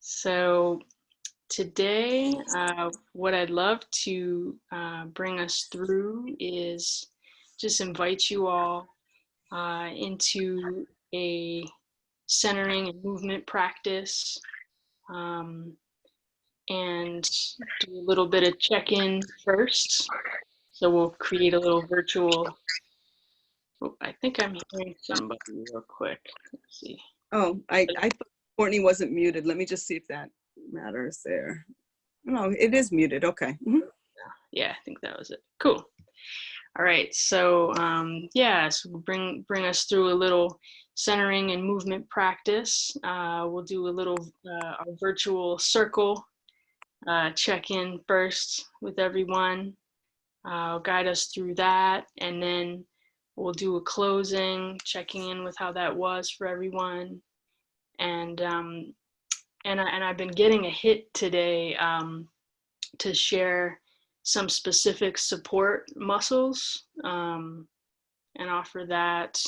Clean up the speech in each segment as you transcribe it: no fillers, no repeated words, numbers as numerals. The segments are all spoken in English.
So today, what I'd love to bring us through is just invite you all into a centering and movement practice, um, and do a little bit of check-in first. So we'll create a little virtual. Oh, I think I'm hearing somebody real quick. Let's see. Oh, I thought Courtney wasn't muted. Let me just see if that matters there. No, it is muted. Okay. Yeah, I think that was it. Cool. All right, so yeah, so we'll bring us through a little centering and movement practice. We'll do a little a virtual circle check-in first with everyone. I'll guide us through that, and then we'll do a closing, checking in with how that was for everyone. And I've been getting a hit today to share some specific support muscles, and offer that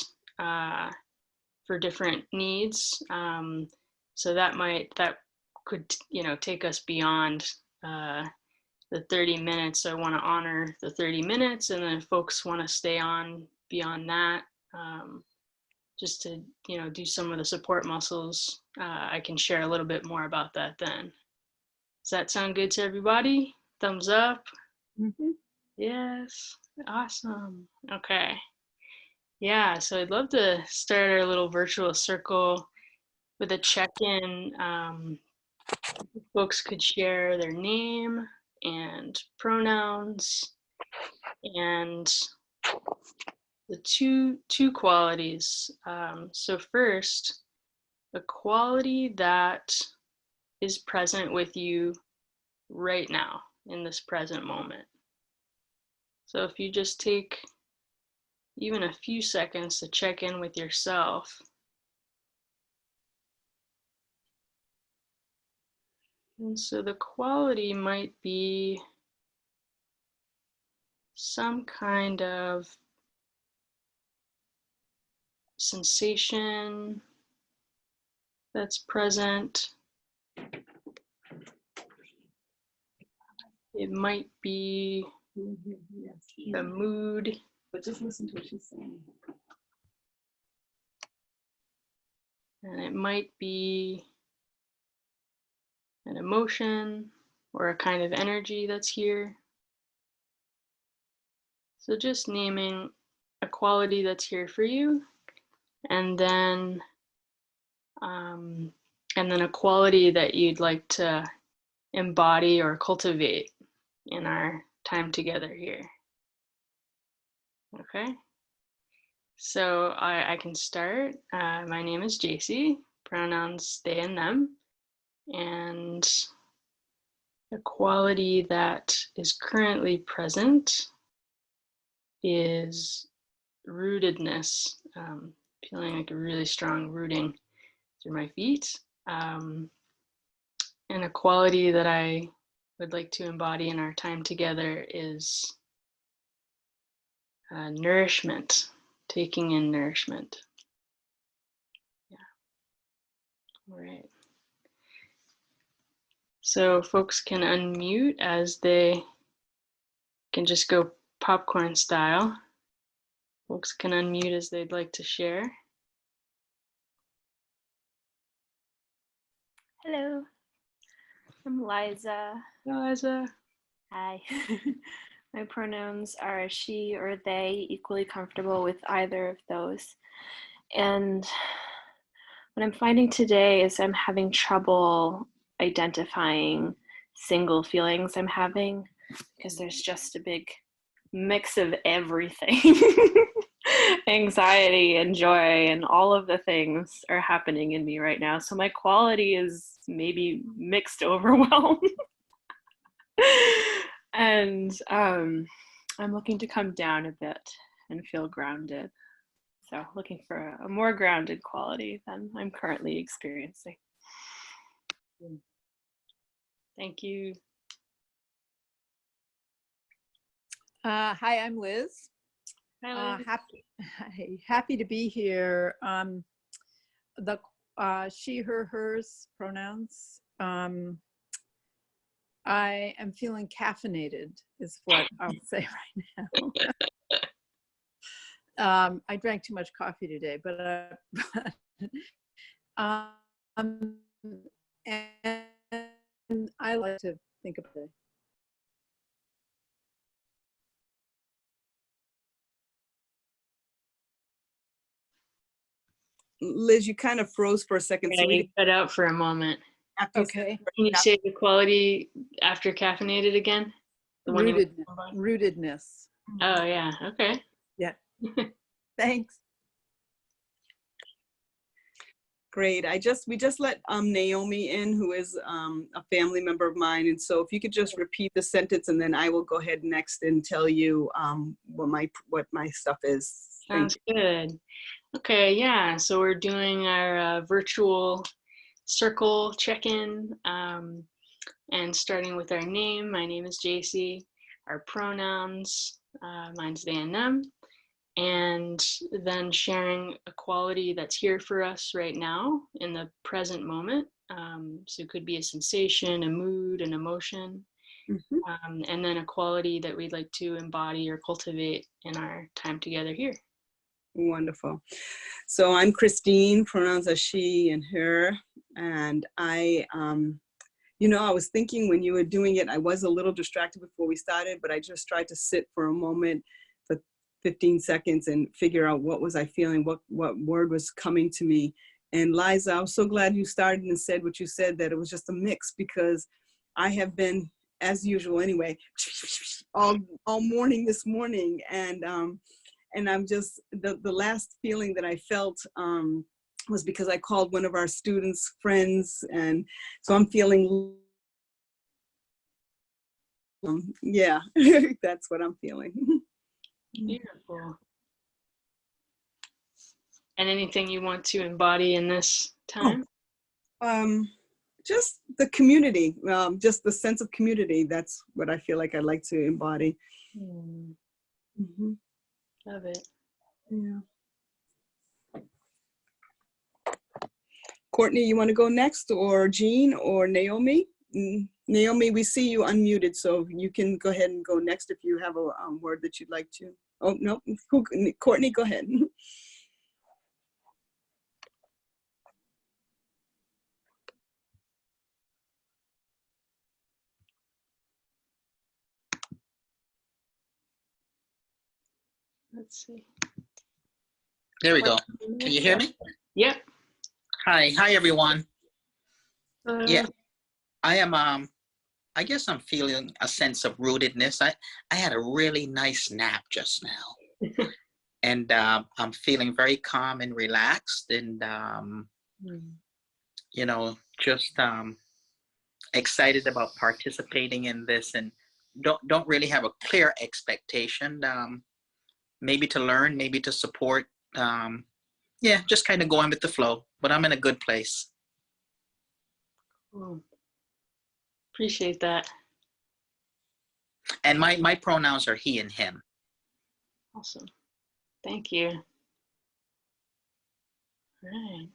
for different needs. So that could take us beyond the 30 minutes. I want to honor the 30 minutes, and then if folks want to stay on beyond that, just to do some of the support muscles, I can share a little bit more about that then. Does that sound good to everybody? Thumbs up. Mm-hmm. Yes. Awesome. Okay. Yeah, so I'd love to start our little virtual circle with a check-in. Folks could share their name and pronouns, and the two qualities. So first, the quality that is present with you right now in this present moment. So if you just take even a few seconds to check in with yourself. And so the quality might be some kind of sensation that's present. It might be the mood. But just listen to what she's saying. And it might be an emotion or a kind of energy that's here. So just naming a quality that's here for you, and then a quality that you'd like to embody or cultivate in our time together here. Okay, so I can start. My name is JC, pronouns they and them, and the quality that is currently present is rootedness, feeling like a really strong rooting through my feet. And a quality that I would like to embody in our time together is nourishment, taking in nourishment. Yeah. All right. So folks can unmute as they can just go popcorn style. Folks can unmute as they'd like to share. Hello, I'm Liza. Hello, Liza. Hi. My pronouns are she or they, equally comfortable with either of those. And what I'm finding today is I'm having trouble identifying single feelings I'm having, because there's just a big mix of everything. Anxiety and joy and all of the things are happening in me right now. So my quality is maybe mixed overwhelm. And I'm looking to come down a bit and feel grounded. So looking for a more grounded quality than I'm currently experiencing. Thank you. Hi, I'm Liz. Hi, Liz. Happy to be here. The she, her, hers pronouns I am feeling caffeinated is what I'll say right now. I drank too much coffee today, but um, and I like to think about it. Liz, you kind of froze for a second. Yeah, So we you cut out for a moment. after you said Okay. Can you say the quality after caffeinated again? The one you Rootedness. Oh yeah, okay. Yeah. Thanks. great. We just let Naomi in, who is a family member of mine. And so if you could just repeat the sentence, and then I will go ahead next and tell you what my stuff is. Sounds good. Okay, yeah. So we're doing our virtual circle check-in, and starting with our name. My name is JC. Our pronouns, mine's they and them, and then sharing a quality that's here for us right now in the present moment. So it could be a sensation, a mood, an emotion, and then a quality that we'd like to embody or cultivate in our time together here. Wonderful. So I'm Christine, pronouns are she and her. And I was thinking when you were doing it, I was a little distracted before we started, but I just tried to sit for a moment for 15 seconds and figure out what was I feeling, what word was coming to me. And Liza, I was so glad you started and said what you said, that it was just a mix, because I have been, as usual anyway, all morning this morning. And I'm just, the last feeling that I felt was because I called one of our students friends. And so I'm feeling, yeah, that's what I'm feeling. Beautiful. And anything you want to embody in this time? Just the community, just the sense of community. That's what I feel like I like to embody. Love it. Yeah. Courtney, you want to go next, or Jean, or Naomi? Naomi, we see you unmuted, so you can go ahead and go next if you have a word that you'd like to. Oh, no, Courtney, go ahead. Let's see. There we go. Can you hear me? Yep. Hi everyone. Yeah, Uh, I am I guess I'm feeling a sense of rootedness. I had a really nice nap just now. And I'm feeling very calm and relaxed, and just excited about participating in this, and don't really have a clear expectation. Maybe to learn, maybe to support. Yeah, just kind of going with the flow, but I'm in a good place. Cool. Appreciate that. And my pronouns are he and him. Awesome. Thank you. All right.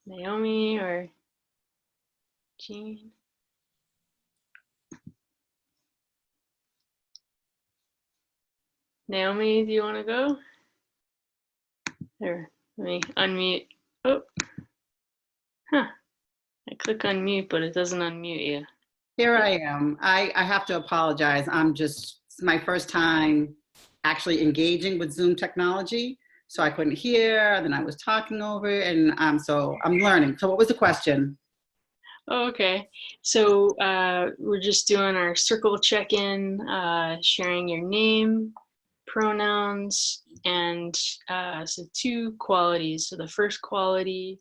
Naomi or Jean? Naomi, do you want to go? There, let me unmute. Oh, huh. I click unmute, but it doesn't unmute you. Here I am. I have to apologize. It's my first time actually engaging with Zoom technology. So I couldn't hear, then I was talking over, and so I'm learning. So what was the question? Oh, okay. So we're just doing our circle check-in, sharing your name, pronouns, and so 2 qualities. So the first quality,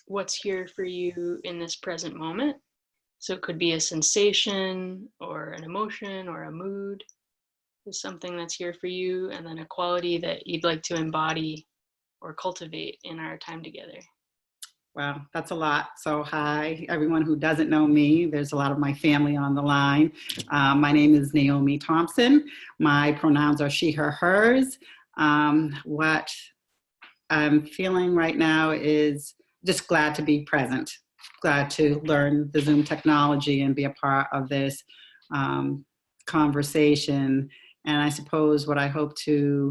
what's here for you in this present moment. So it could be a sensation or an emotion or a mood, is something that's here for you, and then a quality that you'd like to embody or cultivate in our time together. Wow, that's a lot. So hi, everyone who doesn't know me. There's a lot of my family on the line. My name is Naomi Thompson. My pronouns are she, her, hers. What I'm feeling right now is just glad to be present, glad to learn the Zoom technology and be a part of this conversation. And I suppose what I hope to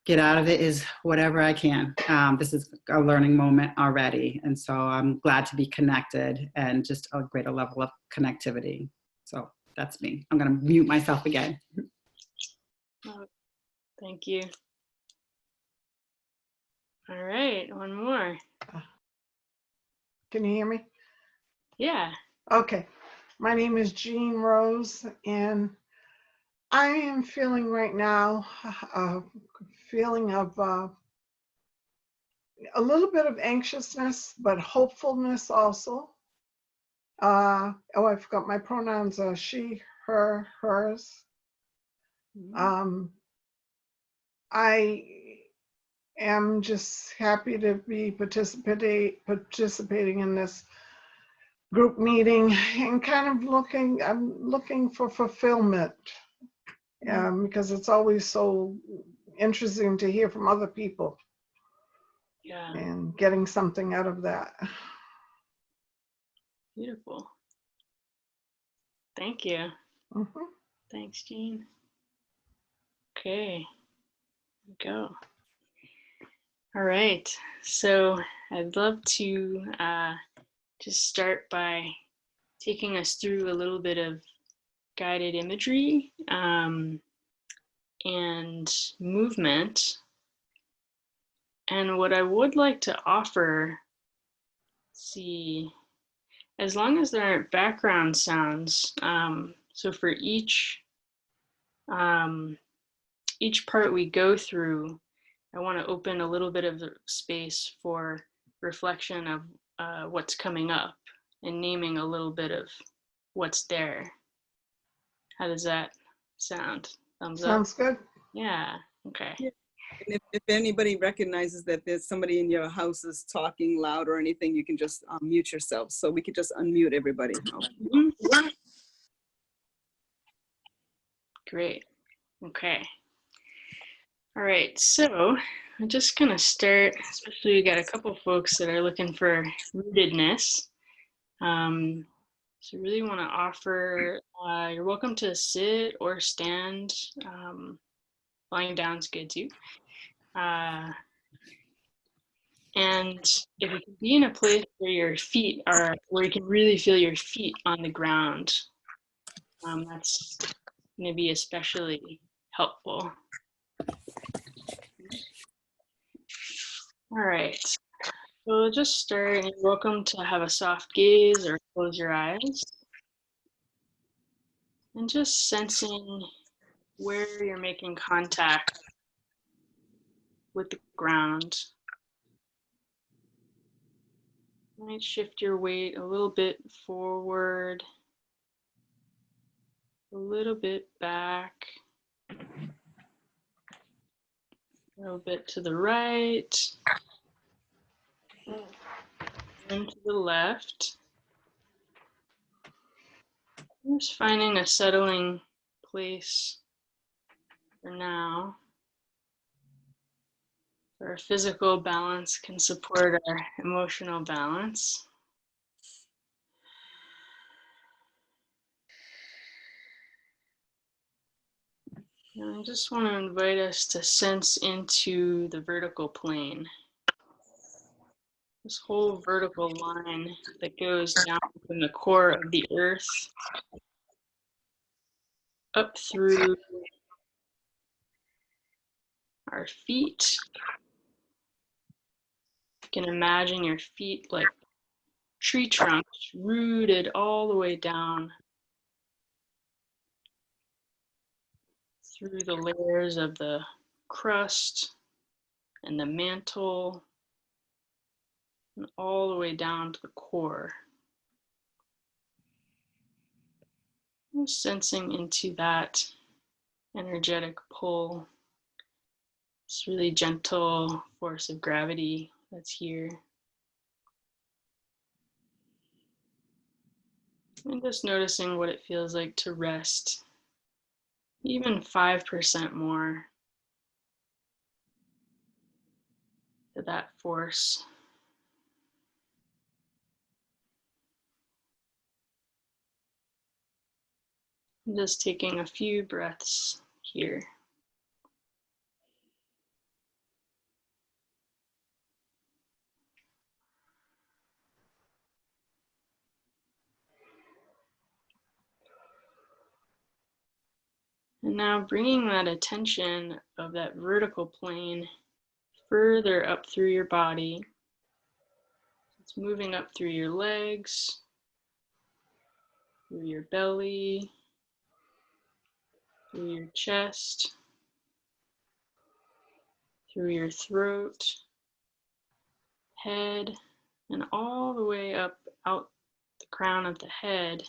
get out of it is whatever I can. This is a learning moment already. And so I'm glad to be connected and just a greater level of connectivity. So that's me. I'm going to mute myself again. Oh, thank you. All right, one more. Can you hear me? Yeah. Okay. My name is Jean Rose, and I am feeling right now a feeling of a little bit of anxiousness, but hopefulness also. Oh, I forgot my pronouns are she, her, hers. I am just happy to be participating in this group meeting and kind of I'm looking for fulfillment, because it's always so interesting to hear from other people Yeah. and getting something out of that. Beautiful. Thank you. Mhm. Thanks, Jean. Okay, here we go. All right, so I'd love to just start by taking us through a little bit of guided imagery and movement. And what I would like to offer, see, as long as there aren't background sounds, so for each part we go through, I want to open a little bit of the space for reflection of what's coming up and naming a little bit of what's there. How does that sound? Thumbs up? Sounds good. Yeah, okay. Yeah. And if anybody recognizes that there's somebody in your house is talking loud or anything, you can just mute yourself. So we could just unmute everybody. Great, okay. All right, so I'm just gonna start, especially we got a couple folks that are looking for rootedness. So really want to offer, you're welcome to sit or stand. Lying down's good too. And if you can be in a place where your feet are, where you can really feel your feet on the ground, that's going to be especially helpful. All right, so we'll just start. You're welcome to have a soft gaze or close your eyes. And just sensing where you're making contact with the ground. You might shift your weight a little bit forward, a little bit back, a little bit to the right, and to the left. Just finding a settling place for now. Our physical balance can support our emotional balance. And I just want to invite us to sense into the vertical plane. This whole vertical line that goes down from the core of the earth up through our feet. You can imagine your feet like tree trunks rooted all the way down through the layers of the crust and the mantle and all the way down to the core. I'm sensing into that energetic pull, this really gentle force of gravity that's here. And just noticing what it feels like to rest even 5% more to that force. Just taking a few breaths here. And now bringing that attention of that vertical plane further up through your body. It's moving up through your legs, through your belly, through your chest, through your throat, head, and all the way up out the crown of the head,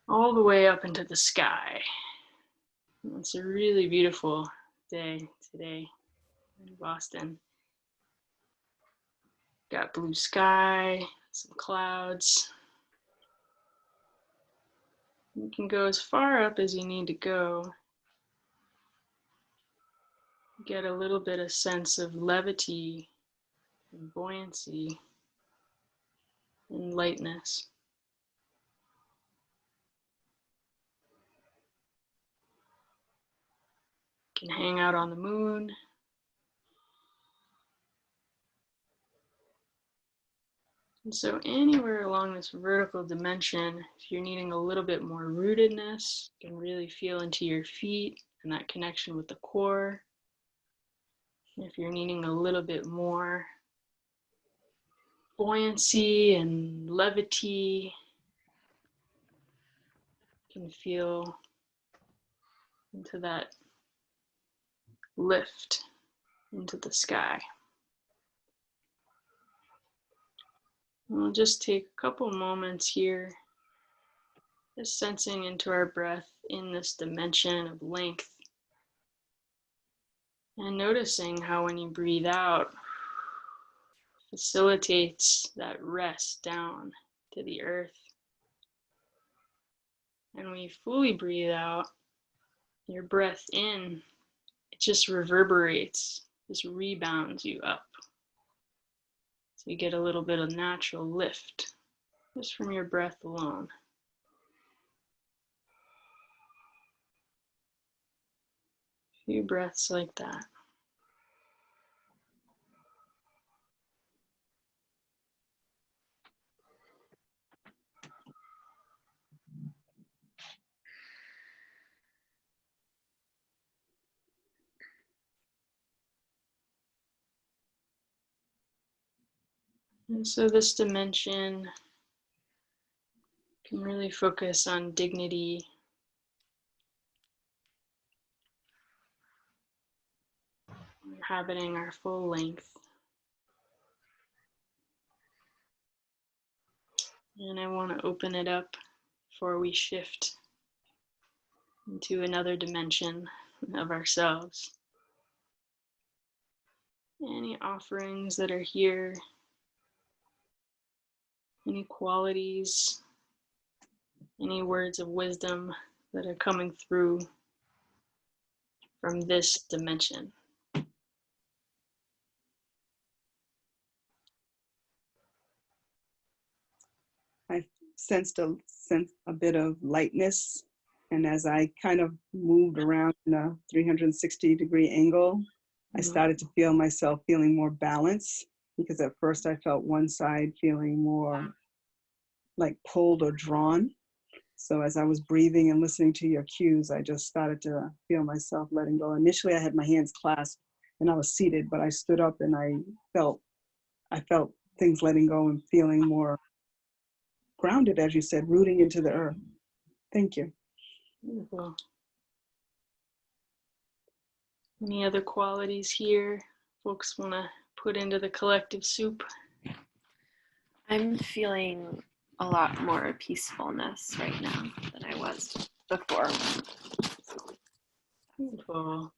all the way up into the sky. It's a really beautiful day today in Boston. Got blue sky, some clouds. You can go as far up as you need to go. Get a little bit of sense of levity and buoyancy and lightness. You can hang out on the moon. And so anywhere along this vertical dimension, if you're needing a little bit more rootedness, you can really feel into your feet and that connection with the core. If you're needing a little bit more buoyancy and levity, you can feel into that lift into the sky. We'll just take a couple moments here, just sensing into our breath in this dimension of length. And noticing how when you breathe out, facilitates that rest down to the earth. And when you fully breathe out, your breath in, it just reverberates, just rebounds you up. So you get a little bit of natural lift just from your breath alone. A few breaths like that. And so this dimension can really focus on dignity, inhabiting our full length. And I want to open it up before we shift into another dimension of ourselves. Any offerings that are here, any qualities, any words of wisdom that are coming through from this dimension. I sensed a bit of lightness, and as I kind of moved around in a 360-degree angle, I started to feel myself feeling more balanced, because at first I felt one side feeling more like pulled or drawn. So as I was breathing and listening to your cues, I just started to feel myself letting go. Initially, I had my hands clasped and I was seated, but I stood up and I felt things letting go and feeling more grounded, as you said, rooting into the earth. Thank you. Beautiful. Any other qualities here folks want to put into the collective soup? I'm feeling a lot more peacefulness right now than I was before. Beautiful.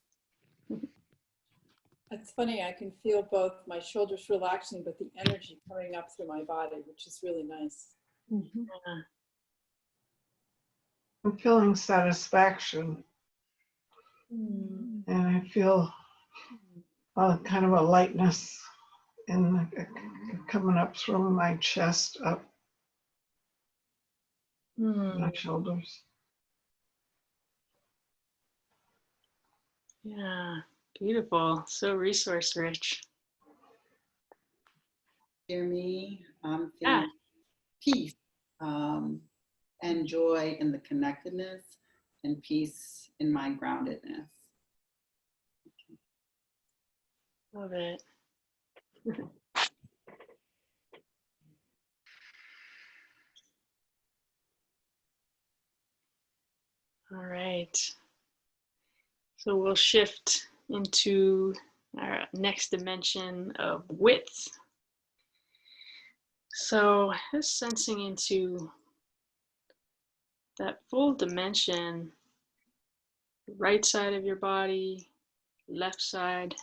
It's funny, I can feel both my shoulders relaxing, but the energy coming up through my body, which is really nice. Mm-hmm. Yeah. I'm feeling satisfaction, and I feel kind of a lightness in coming up through my chest up. my shoulders. Yeah, beautiful. So resource rich. Hear me? I'm Yeah. feeling peace and joy in the connectedness and peace in my groundedness. Love it. All right. So we'll shift into our next dimension of width. So just sensing into that full dimension, right side of your body, left side.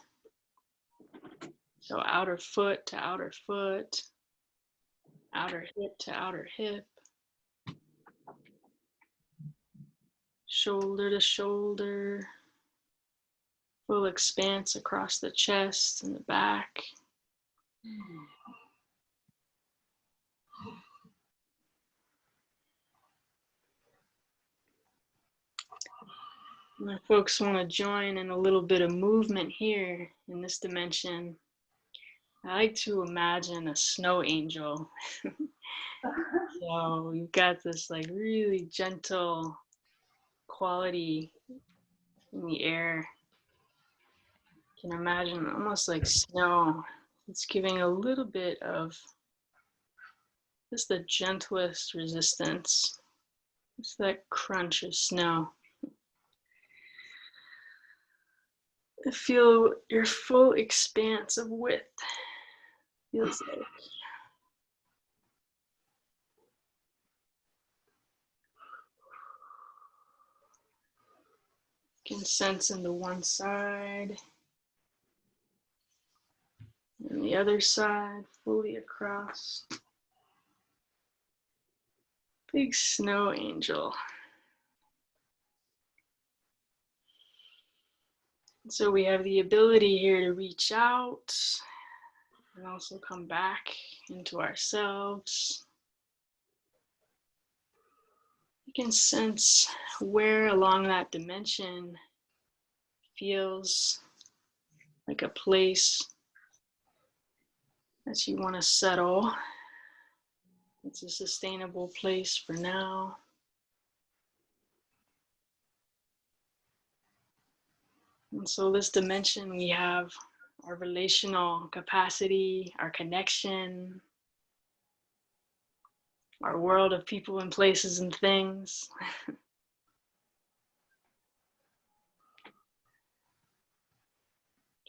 So outer foot to outer foot, outer hip to outer hip, shoulder to shoulder, full expanse across the chest and the back. And if folks want to join in a little bit of movement here in this dimension, I like to imagine a snow angel. So you've got this like really gentle quality in the air. You can imagine almost like snow. It's giving a little bit of just the gentlest resistance. It's that crunch of snow. Feel your full expanse of width. Feels like you can sense into one side and the other side, fully across. Big snow angel. So we have the ability here to reach out and also come back into ourselves. You can sense where along that dimension feels like a place that you want to settle. It's a sustainable place for now. And so this dimension, we have our relational capacity, our connection, our world of people and places and things. You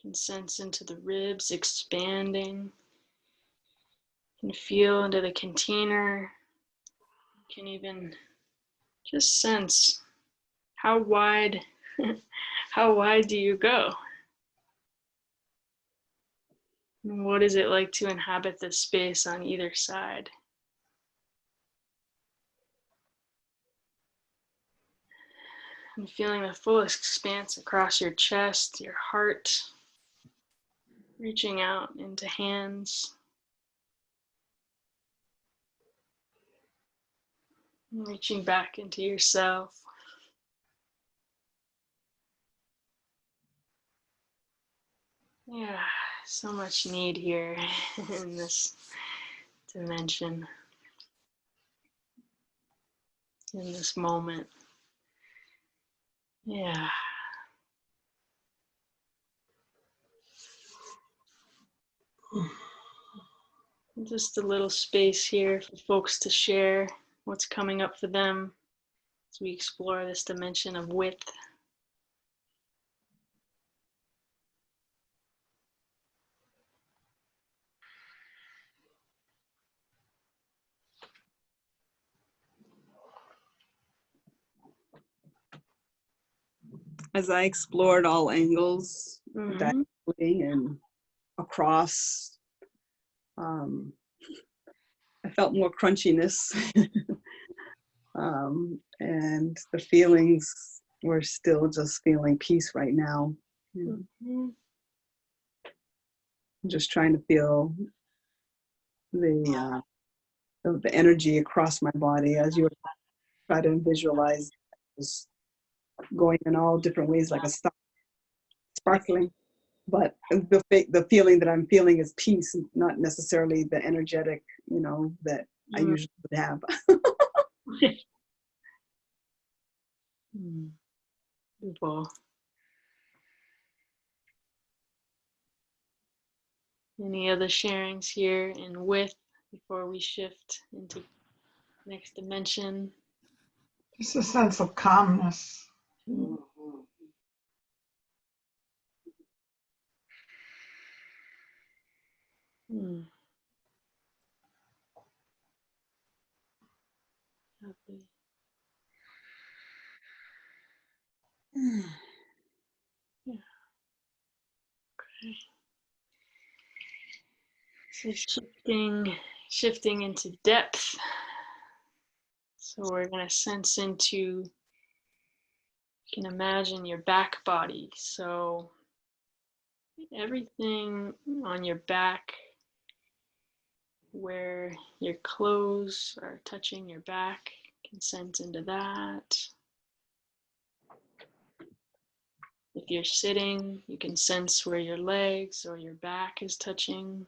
can sense into the ribs expanding. You can feel into the container. You can even just sense how wide, how wide do you go? And what is it like to inhabit this space on either side? And feeling the full expanse across your chest, your heart, reaching out into hands, reaching back into yourself. Yeah, so much need here in this dimension, in this moment. Yeah. Just a little space here for folks to share what's coming up for them as we explore this dimension of width. As I explored all angles, Mm-hmm. diagonally and across, I felt more crunchiness. And the feelings were still just feeling peace right now. Mm-hmm. I'm just trying to feel the energy across my body as you were try to visualize just going in all different ways like a star, sparkling. But the feeling that I'm feeling is peace, not necessarily the energetic, that I usually would have. Beautiful. Any other sharings here in width before we shift into next dimension? Just a sense of calmness. Hmm. Lovely. Yeah. Okay. So shifting into depth. So we're gonna sense into, you can imagine your back body. So everything on your back where your clothes are touching your back, can sense into that. If you're sitting, you can sense where your legs or your back is touching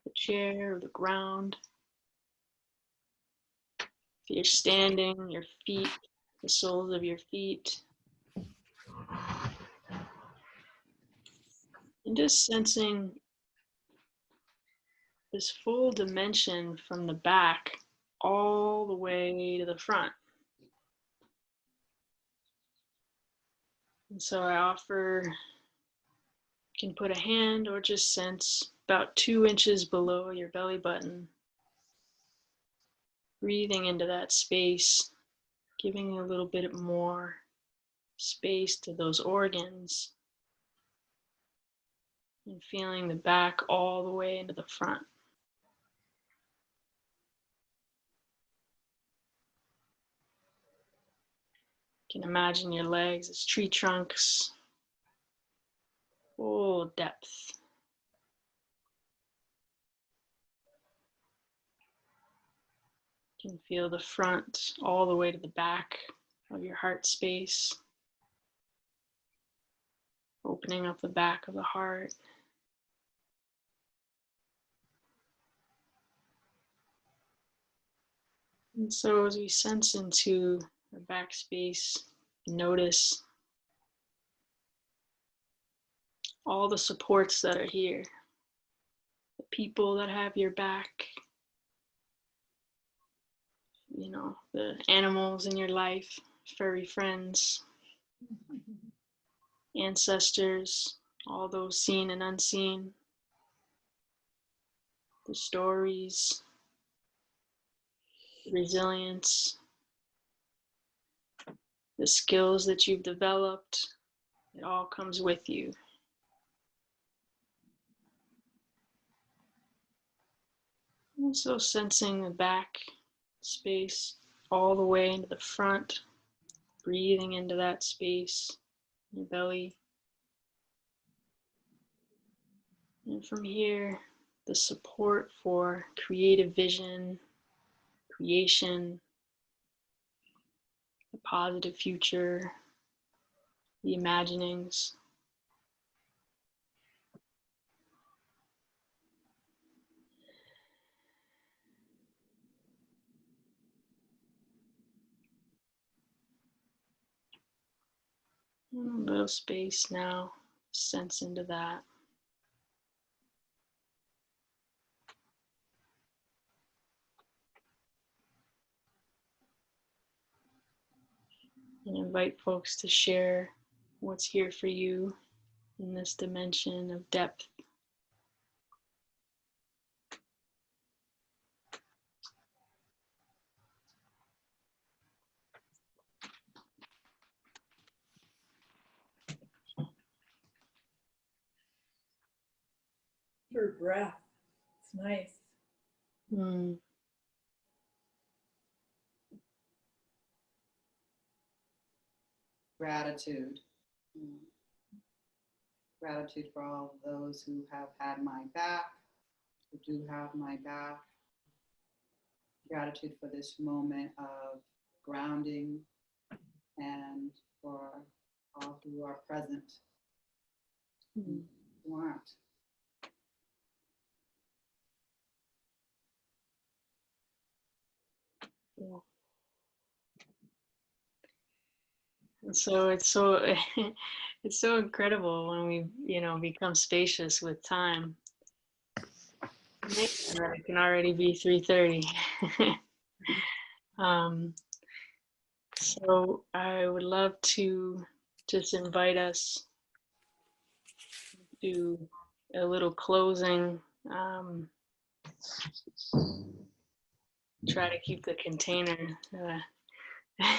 the chair or the ground. If you're standing, your feet, the soles of your feet. And just sensing this full dimension from the back all the way to the front. And so I offer, you can put a hand or just sense about 2 inches below your belly button. Breathing into that space, giving a little bit more space to those organs, and feeling the back all the way into the front. You can imagine your legs as tree trunks, full depth. You can feel the front all the way to the back of your heart space, opening up the back of the heart. And so as we sense into our back space, notice all the supports that are here, the people that have your back, the animals in your life, furry friends, ancestors, all those seen and unseen, the stories, the resilience, the skills that you've developed, it all comes with you. Also sensing the back space all the way into the front, breathing into that space, your belly. And from here, the support for creative vision, creation, the positive future, the imaginings. And a little space now, sense into that. And invite folks to share what's here for you in this dimension of depth. Your breath. It's nice. Mm. Gratitude. Gratitude for all of those who have had my back, who do have my back, Gratitude for this moment of grounding and for all who are present, who aren't. Yeah. And so it's so it's so incredible when we, you know, become spacious with time. Amazing that it can already be 3:30. So I would love to just invite us to a little closing. Try to keep the container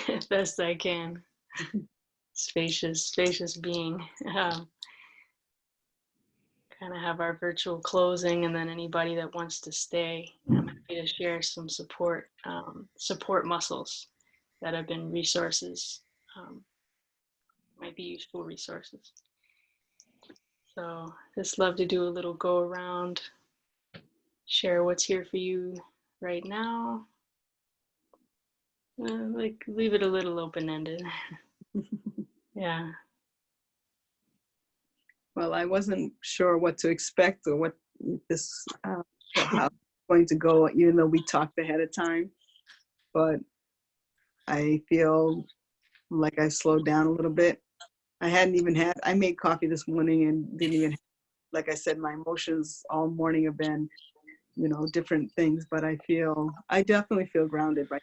as best I can. Spacious being. Kind of have our virtual closing, and then anybody that wants to stay, I'm happy to share some support muscles that have been resources, might be useful resources. So just love to do a little go around, share what's here for you right now. Like leave it a little open-ended. Yeah. Well, I wasn't sure what to expect or what this, how it's going to go, even though we talked ahead of time. But I feel like I slowed down a little bit. I made coffee this morning and didn't even, like I said, my emotions all morning have been, you know, different things, but I definitely feel grounded right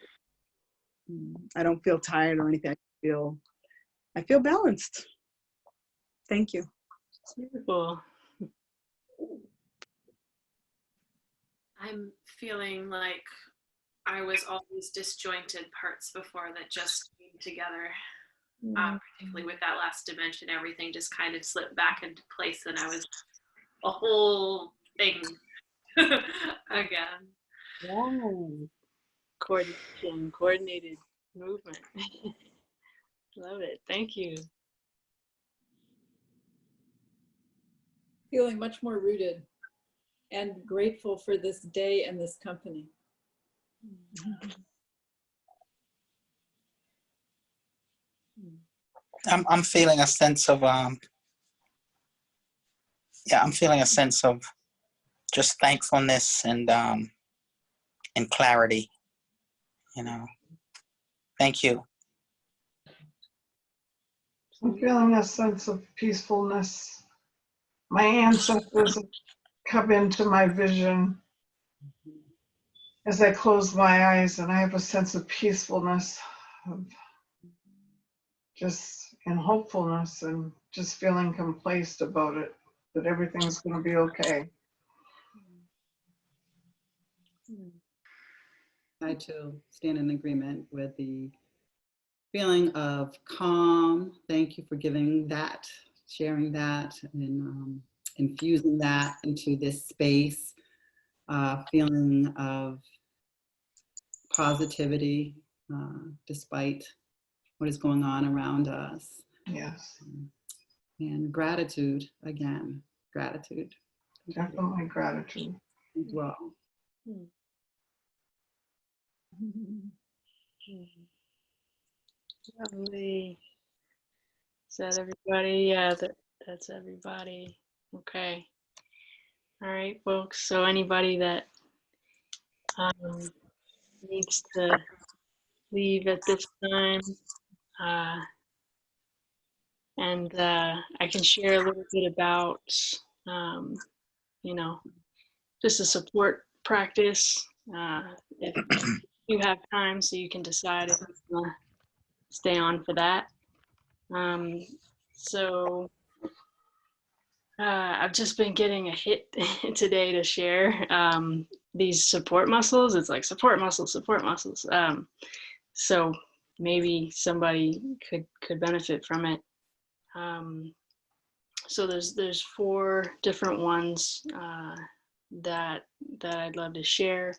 now. I don't feel tired or anything. I feel balanced. Thank you. Beautiful. I'm feeling like I was all these disjointed parts before that just came together. Particularly with that last dimension, everything just kind of slipped back into place, and I was a whole thing again. Wow. Coordinated movement. Love it. Thank you. Feeling much more rooted and grateful for this day and this company. I'm feeling a sense of I'm feeling a sense of just thankfulness and clarity. You know, thank you. I'm feeling a sense of peacefulness. My ancestors have come into my vision as I close my eyes, and I have a sense of peacefulness, of just and hopefulness, and just feeling complacent about it, that everything's going to be okay. I too stand in agreement with the feeling of calm. Thank you for giving that, sharing that, and infusing that into this space. Feeling of positivity despite what is going on around us. Yes. And gratitude, again, gratitude. Definitely gratitude. As well. Lovely. Is that everybody? Yeah, that's everybody. Okay. All right, folks. So anybody that needs to leave at this time, and I can share a little bit about, you know, just a support practice. If you have time, so you can decide if you want to stay on for that. So I've just been getting a hit today to share these support muscles. It's like support muscles. So maybe somebody could benefit from it. So there's 4 different ones that I'd love to share,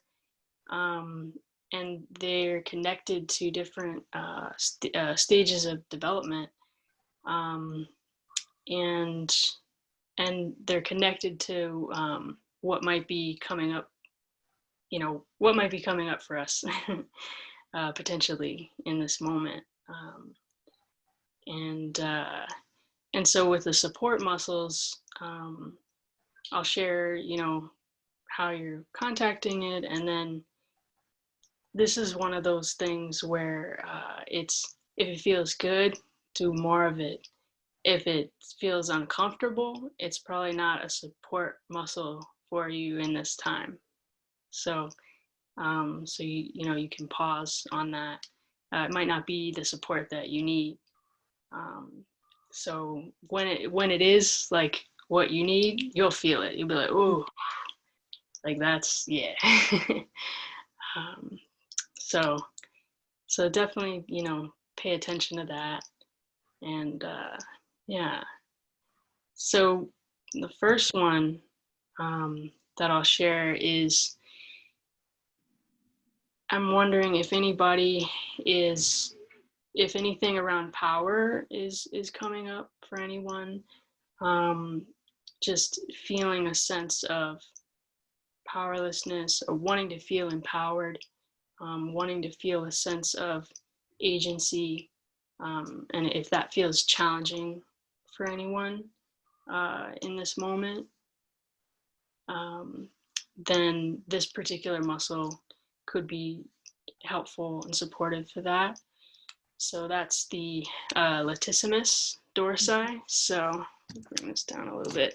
and they're connected to different stages of development, and they're connected to what might be coming up you know, what might be coming up for us potentially in this moment. And so with the support muscles, I'll share, you know, how you're contacting it. And then this is one of those things where if it feels good, do more of it. If it feels uncomfortable, it's probably not a support muscle for you in this time. So, so you know, you can pause on that. It might not be the support that you need. So when it is like what you need, you'll feel it. You'll be like, "Ooh, like that's yeah." um, so definitely, you know, pay attention to that. And yeah. So the first one that I'll share is, I'm wondering if anybody is, if anything around power is coming up for anyone. Just feeling a sense of powerlessness, or wanting to feel empowered, wanting to feel a sense of agency, and if that feels challenging for anyone in this moment, then this particular muscle could be helpful and supportive for that. So that's the latissimus dorsi. So bring this down a little bit.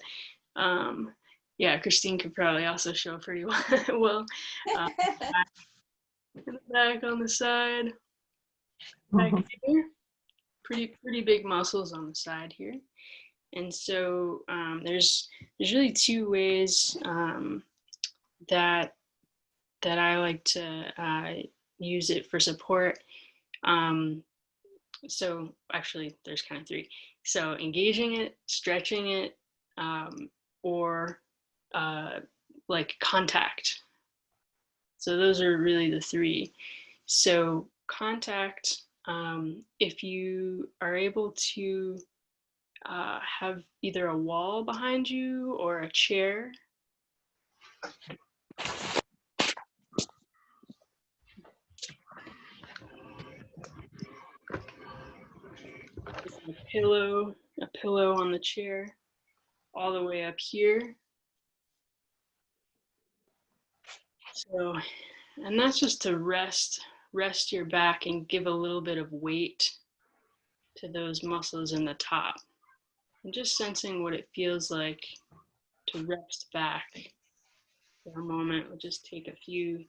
Yeah, Christine could probably also show pretty well. In the back, on the side, back here. Pretty big muscles on the side here. And so there's really two ways that I like to use it for support. So actually, there's kind of three. So engaging it, stretching it, or like contact. So those are really the three. So contact, if you are able to have either a wall behind you or a chair. A pillow on the chair, all the way up here. So, and that's just to rest your back and give a little bit of weight to those muscles in the top. And just sensing what it feels like to rest back for a moment. We'll just take a few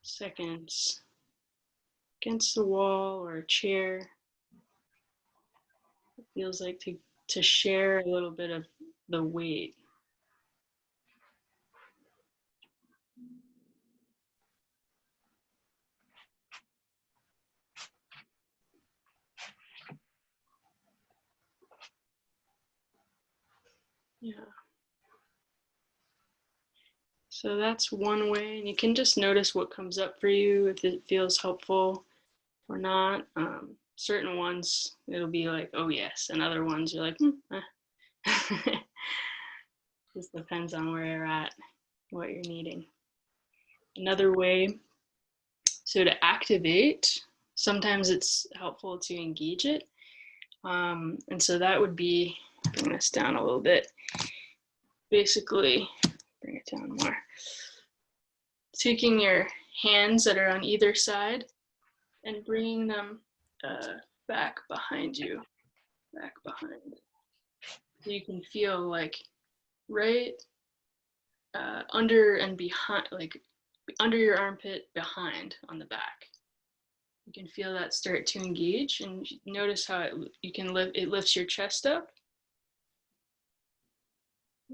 seconds against the wall or a chair. It feels like to share a little bit of the weight. Yeah. So that's one way, and you can just notice what comes up for you, if it feels helpful or not. Certain ones, it'll be like, oh yes, and other ones you're like, Just depends on where you're at, what you're needing. Another way, so to activate, sometimes it's helpful to engage it. And so that would be, bring this down a little bit, basically, bring it down more. Taking your hands that are on either side and bringing them back behind you, back behind. So you can feel like right under and behind, like under your armpit, behind on the back. You can feel that start to engage, and notice how it lifts your chest up.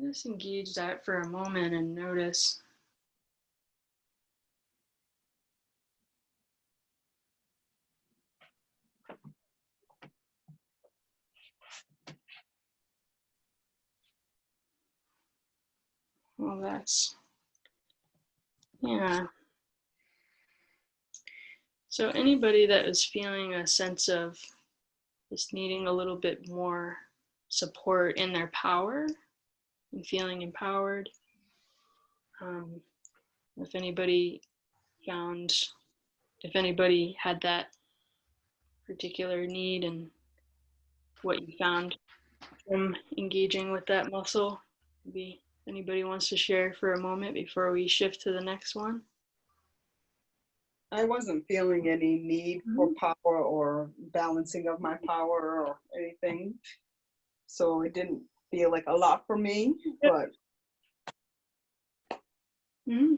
Just engage that for a moment and notice. Well, that's, yeah. So anybody that is feeling a sense of just needing a little bit more support in their power and feeling empowered, if anybody found, if anybody had that particular need and what you found from engaging with that muscle. Maybe anybody wants to share for a moment before we shift to the next one. I wasn't feeling any need for power or balancing of my power or anything. So it didn't feel like a lot for me, but. Mm-hmm.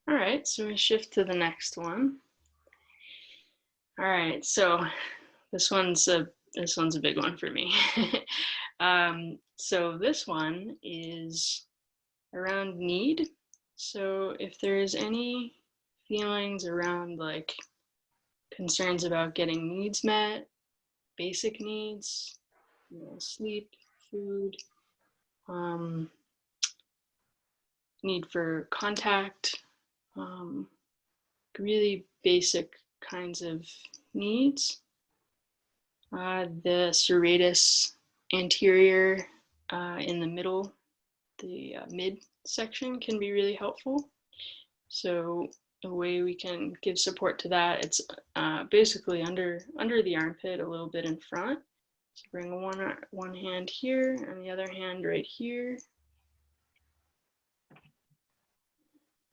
All right, so we shift to the next one. All right, so this one's a big one for me. So this one is around need. So if there's any feelings around like concerns about getting needs met, basic needs, you know, sleep, food, need for contact, really basic kinds of needs. The serratus anterior in the middle, the mid section can be really helpful. So a way we can give support to that, it's basically under the armpit, a little bit in front. So bring one hand here and the other hand right here.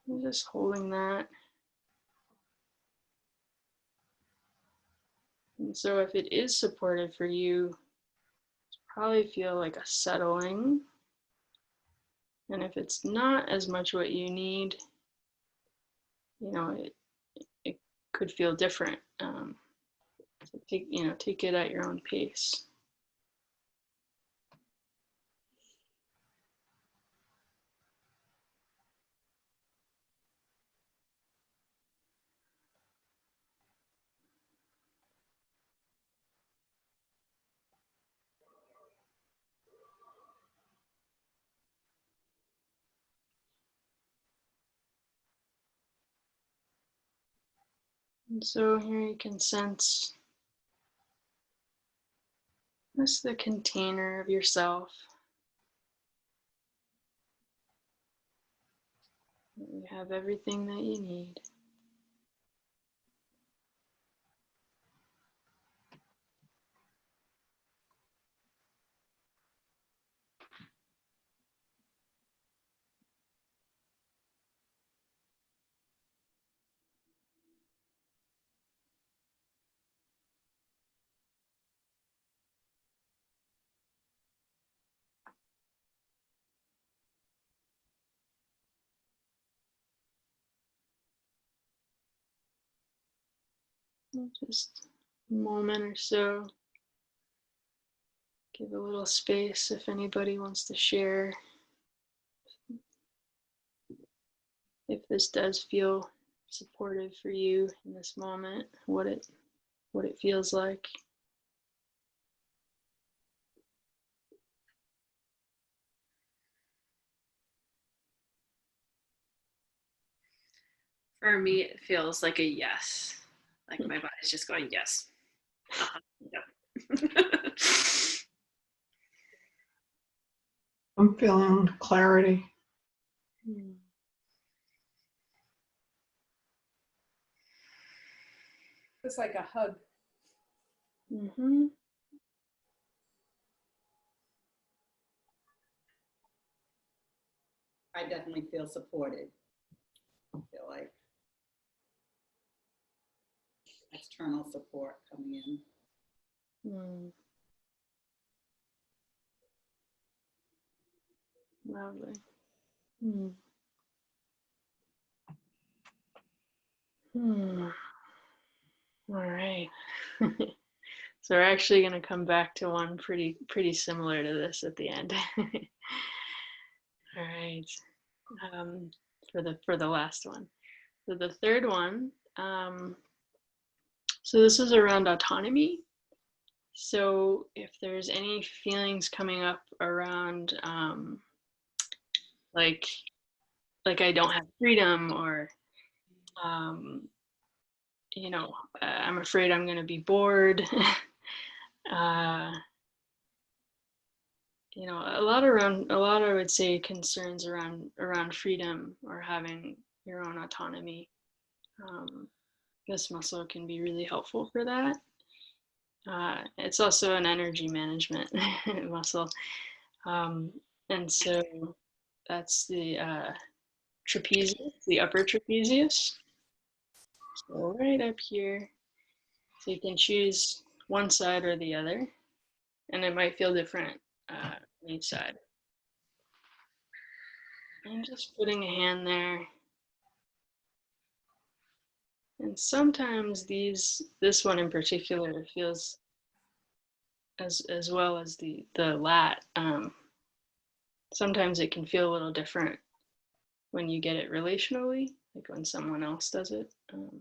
I'm just holding that. And so if it is supportive for you, probably feel like a settling. And if it's not as much what you need, you know, it could feel different. So take it at your own pace. And so here you can sense just the container of yourself. You have everything that you need. Just a moment or so. Give a little space if anybody wants to share. If this does feel supportive for you in this moment, what it feels like. For me, it feels like a yes. Like my body's just going, yes. Yep. I'm feeling clarity. It's like a hug. Mm-hmm. I definitely feel supported. I feel like external support coming in. Lovely. All right. So we're actually going to come back to one pretty similar to this at the end. All right. For the last one. So the third one. So this is around autonomy. So if there's any feelings coming up around like I don't have freedom, or I'm afraid I'm going to be bored. you know, a lot I would say concerns around freedom or having your own autonomy. This muscle can be really helpful for that. It's also an energy management muscle. And so that's the trapezius, the upper trapezius. So right up here. So you can choose one side or the other, and it might feel different on each side. And just putting a hand there. And sometimes this one in particular feels as well as the lat. Sometimes it can feel a little different when you get it relationally, like when someone else does it. So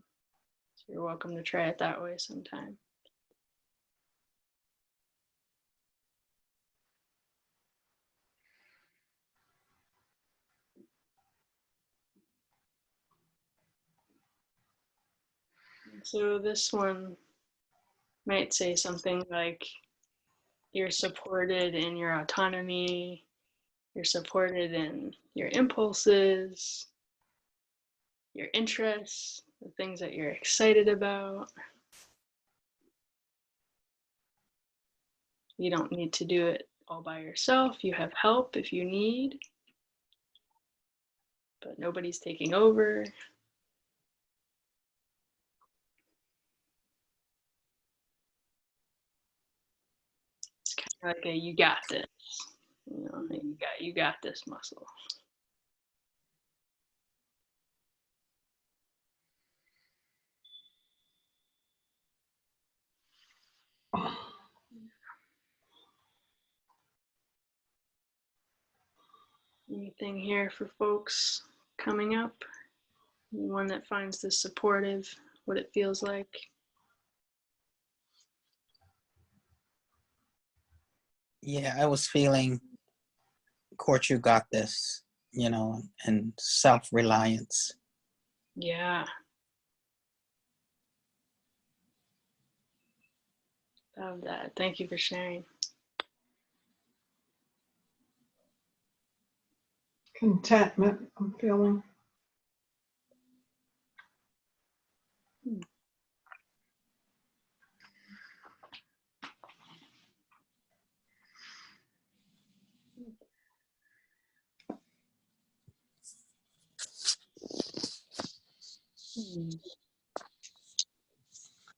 you're welcome to try it that way sometime. So this one might say something like, you're supported in your autonomy, you're supported in your impulses, your interests, the things that you're excited about. You don't need to do it all by yourself. You have help if you need, but nobody's taking over. It's kind of like a you got this, you know, you got this muscle. Anything here for folks coming up? One that finds this supportive, what it feels like? Yeah, I was feeling, Court, you got this, you know, and self-reliance. Yeah. Love that. Thank you for sharing. Contentment, I'm feeling.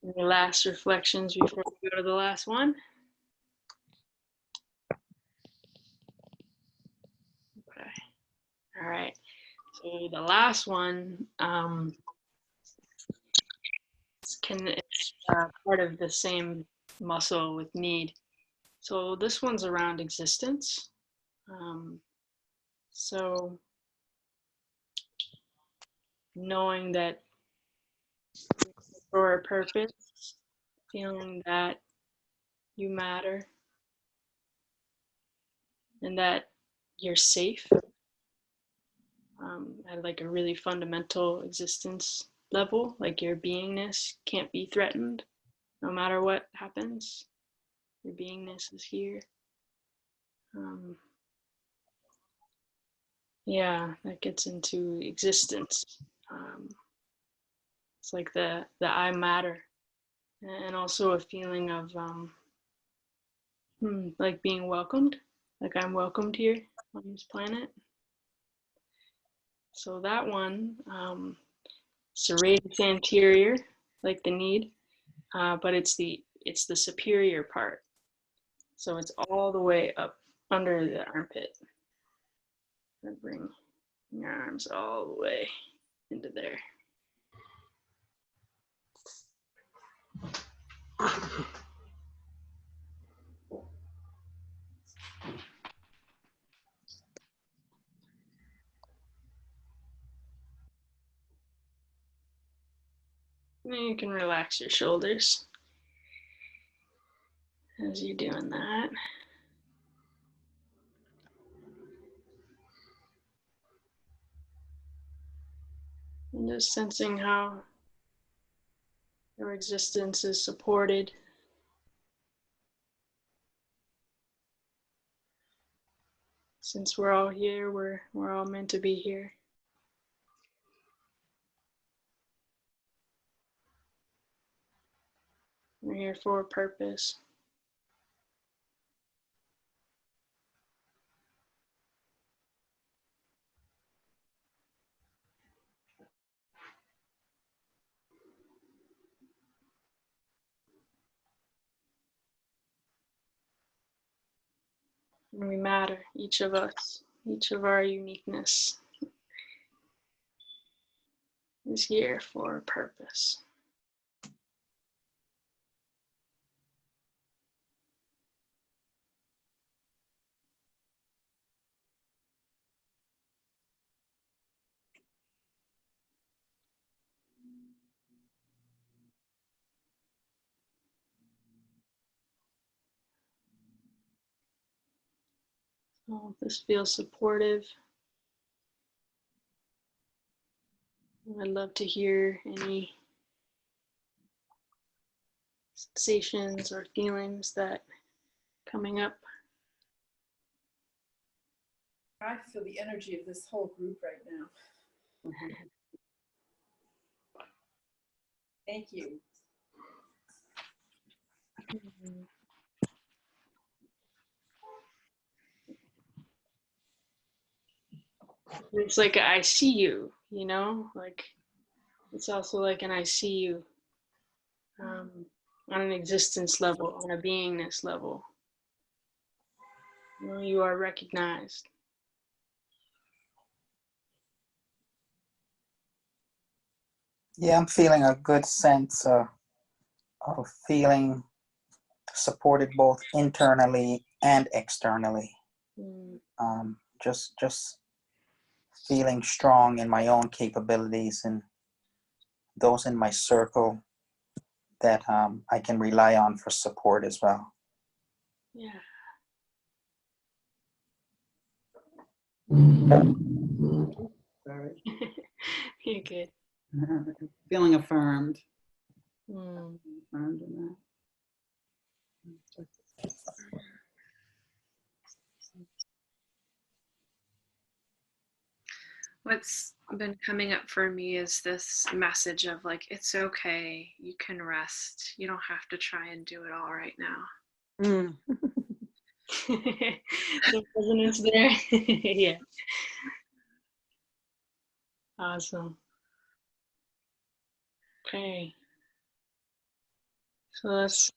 Any last reflections before we go to the last one? Okay. All right. So the last one it's part of the same muscle with need. So this one's around existence. So knowing that for a purpose, feeling that you matter and that you're safe at like a really fundamental existence level, like your beingness can't be threatened no matter what happens. Your beingness is here. Yeah, that gets into existence. It's like the I matter, and also a feeling of like being welcomed, like I'm welcomed here on this planet. So that one, serratus anterior, like the need, but it's the superior part. So it's all the way up under the armpit. And bring your arms all the way into there. And you can relax your shoulders as you're doing that. And just sensing how your existence is supported. Since we're all here, we're all meant to be here. We're here for a purpose. And we matter, each of us, each of our uniqueness is here for a purpose. So if this feels supportive, I'd love to hear any sensations or feelings that coming up. I feel the energy of this whole group right now. Thank you. It's like I see you, you know, like it's also like an I see you on an existence level, on a beingness level. You know, you are recognized. Yeah, I'm feeling a good sense of feeling supported both internally and externally. Mm. Just feeling strong in my own capabilities and those in my circle that I can rely on for support as well. Yeah. Sorry. You're good. Feeling affirmed. Mm. Affirmed in that. What's been coming up for me is this message of like, it's okay, you can rest. You don't have to try and do it all right now. Mm. The resonance there. Yeah. Awesome. Okay. So let's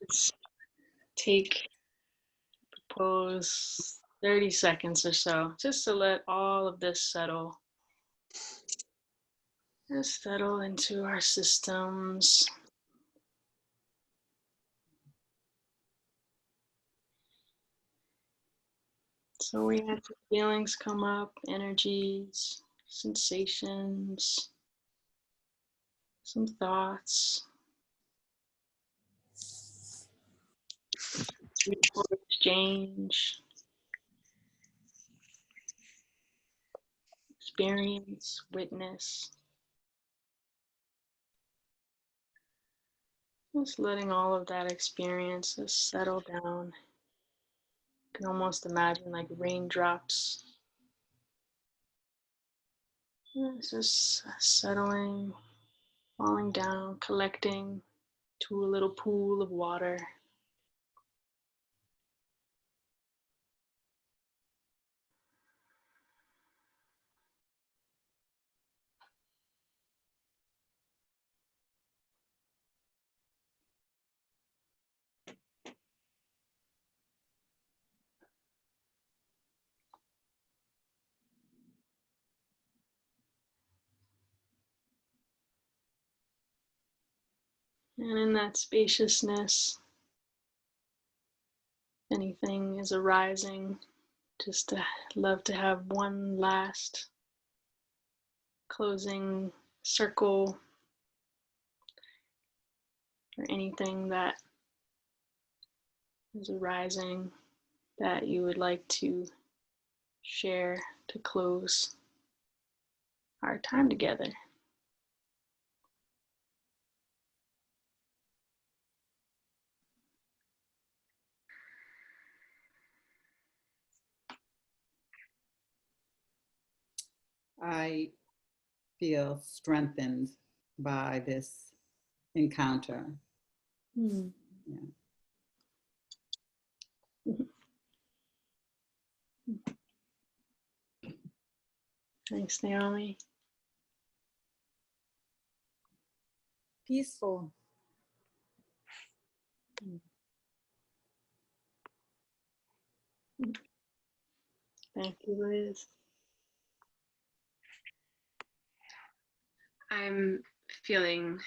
take pose 30 seconds or so just to let all of this settle. Just settle into our systems. So we have feelings come up, energies, sensations, some thoughts. Mutual exchange, experience, witness. Just letting all of that experience just settle down. You can almost imagine like raindrops. It's just settling, falling down, collecting to a little pool of water. And in that spaciousness, anything is arising, just to love to have one last closing circle or anything that is arising that you would like to share to close our time together. I feel strengthened by this encounter. Hmm. Yeah. Thanks, Naomi. Peaceful. Thank you, Liz. I'm feeling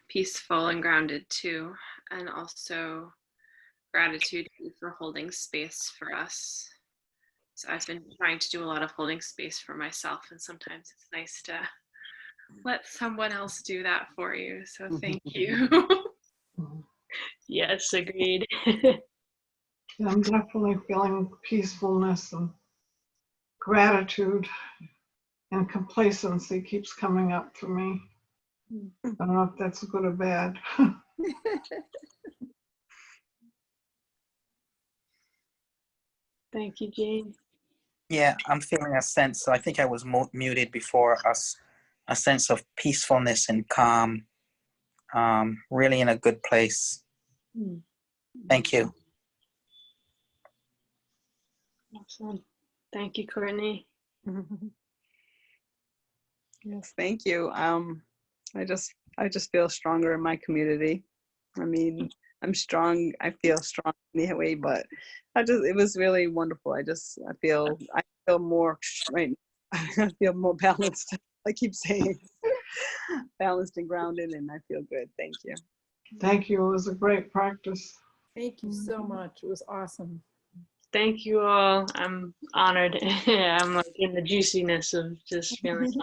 peaceful and grounded too, and also gratitude for holding space for us. So I've been trying to do a lot of holding space for myself, and sometimes it's nice to let someone else do that for you. So thank you. Yes, agreed. And I'm definitely feeling peacefulness and gratitude, and complacency keeps coming up for me. I don't know if that's good or bad. Thank you, Jane. Yeah, I'm feeling a sense. So I think I was muted before us. A sense of peacefulness and calm. Really in a good place. Thank you. Awesome. Thank you, Courtney. Yes, thank you. I just feel stronger in my community. I mean, I'm strong. I feel strong anyway, but it was really wonderful. I feel more right now. I feel more balanced. I keep saying balanced and grounded, and I feel good. Thank you. Thank you. It was a great practice. Thank you so much. It was awesome. Thank you all. I'm honored. I'm like in the juiciness of just feeling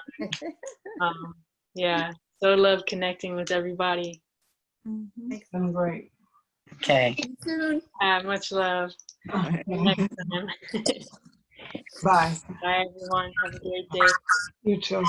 honored. Yeah, so love connecting with everybody. It's been great. Okay. See you soon. Much love. Okay. Next time. Bye. Bye, everyone. Have a great day. You too.